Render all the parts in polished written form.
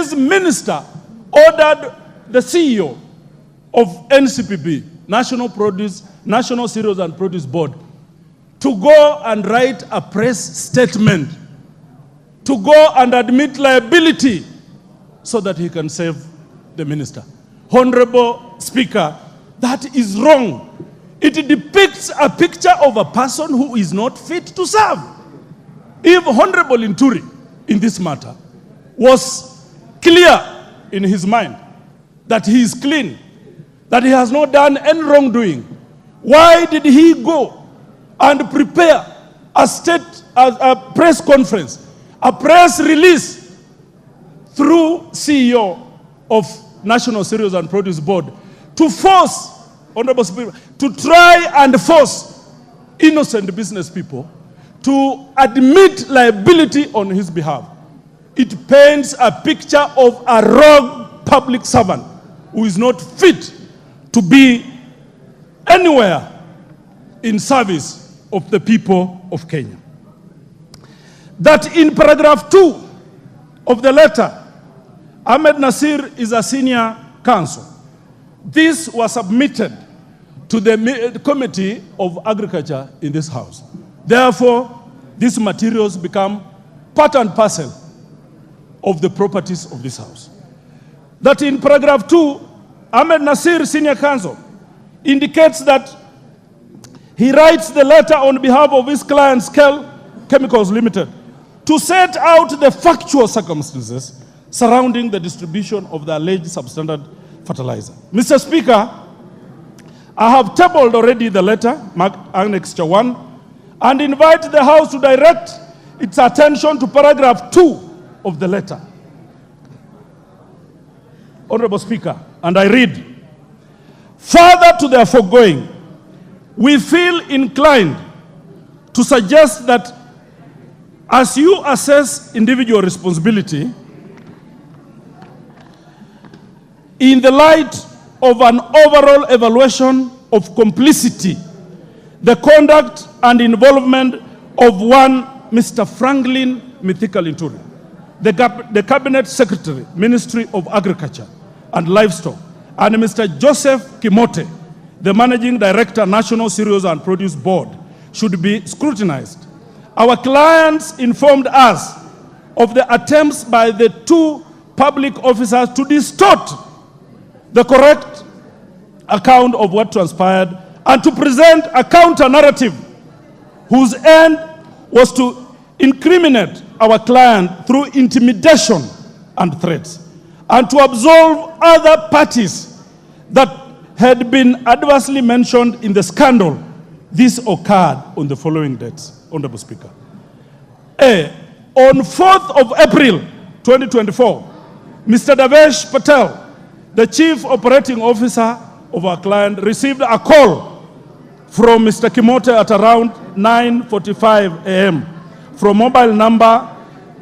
this minister ordered the CEO of NCPB, National Cereals and Produce Board, to go and write a press statement, to go and admit liability so that he can save the minister. Honorable Speaker, that is wrong. It depicts a picture of a person who is not fit to serve. If Honorable Linturi, in this matter, was clear in his mind that he is clean, that he has not done any wrongdoing, why did he go and prepare a press conference, a press release through CEO of National Cereals and Produce Board to force, Honorable Speaker, to try and force innocent business people to admit liability on his behalf? It paints a picture of a rogue public servant who is not fit to be anywhere in service of the people of Kenya. That in paragraph 2 of the letter, Ahmed Nasir is a senior counsel. This was submitted to the Committee of Agriculture in this House. Therefore, these materials become part and parcel of the properties of this House. That in paragraph 2, Ahmed Nasir, senior counsel, indicates that he writes the letter on behalf of his client, Scale Chemicals Limited, to set out the factual circumstances surrounding the distribution of the alleged substandard fertilizer. Mr. Speaker, I have tabled already the letter, Annexure 1, and invite the House to direct its attention to paragraph 2 of the letter. Honorable Speaker, and I read, further to the foregoing, we feel inclined to suggest that as you assess individual responsibility, in the light of an overall evaluation of complicity, the conduct and involvement of one Mr. Franklin Mithika Linturi, the Cabinet Secretary, Ministry of Agriculture and Livestock, and Mr. Joseph Kimote, the Managing Director, National Cereals and Produce Board, should be scrutinized. Our clients informed us of the attempts by the two public officers to distort the correct account of what transpired and to present a counter-narrative whose end was to incriminate our client through intimidation and threats, and to absolve other parties that had been adversely mentioned in the scandal. This occurred on the following dates, Honorable Speaker. On 4th of April 2024, Mr. Davesh Patel, the Chief Operating Officer of our client, received a call from Mr. Kimote at around 9:45 a.m. from mobile number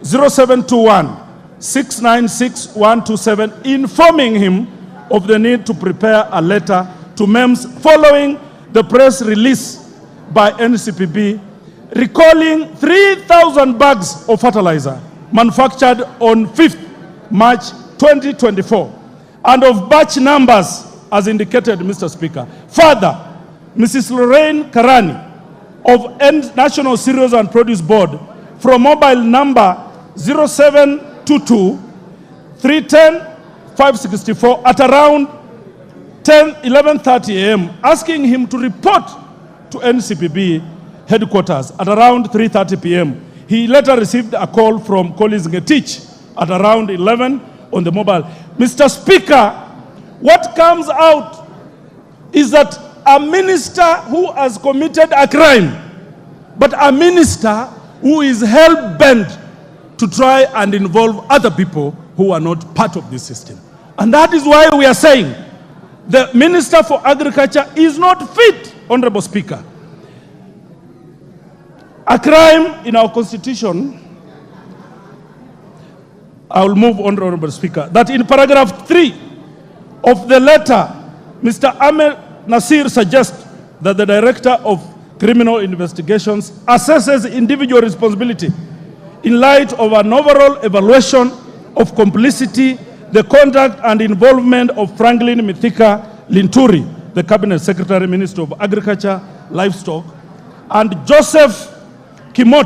0721 696 127, informing him of the need to prepare a letter to MEMS following the press release by NCPB recalling 3,000 bags of fertilizer manufactured on 5th March 2024 and of batch numbers as indicated, Mr. Speaker. Further, Mrs. Lorraine Karani of National Cereals and Produce Board from mobile number 0722 310 564 at around 11:30 a.m. asking him to report to NCPB headquarters at around 3:30 p.m. He later received a call from Collins Ngetich at around 11 on the mobile. Mr. Speaker, what comes out is that a minister who has committed a crime, but a minister who is hell-bent to try and involve other people who are not part of this system. And that is why we are saying the Minister for Agriculture is not fit, Honorable Speaker. A crime in our constitution, I will move on, Honorable Speaker, that in paragraph 3 of the letter, Mr. Ahmed Nasir suggests that the Director of Criminal Investigations assesses individual responsibility in light of an overall evaluation of complicity, the conduct and involvement of Franklin Mithika Linturi, the Cabinet Secretary, Minister of Agriculture, Livestock, and Joseph Kimoti,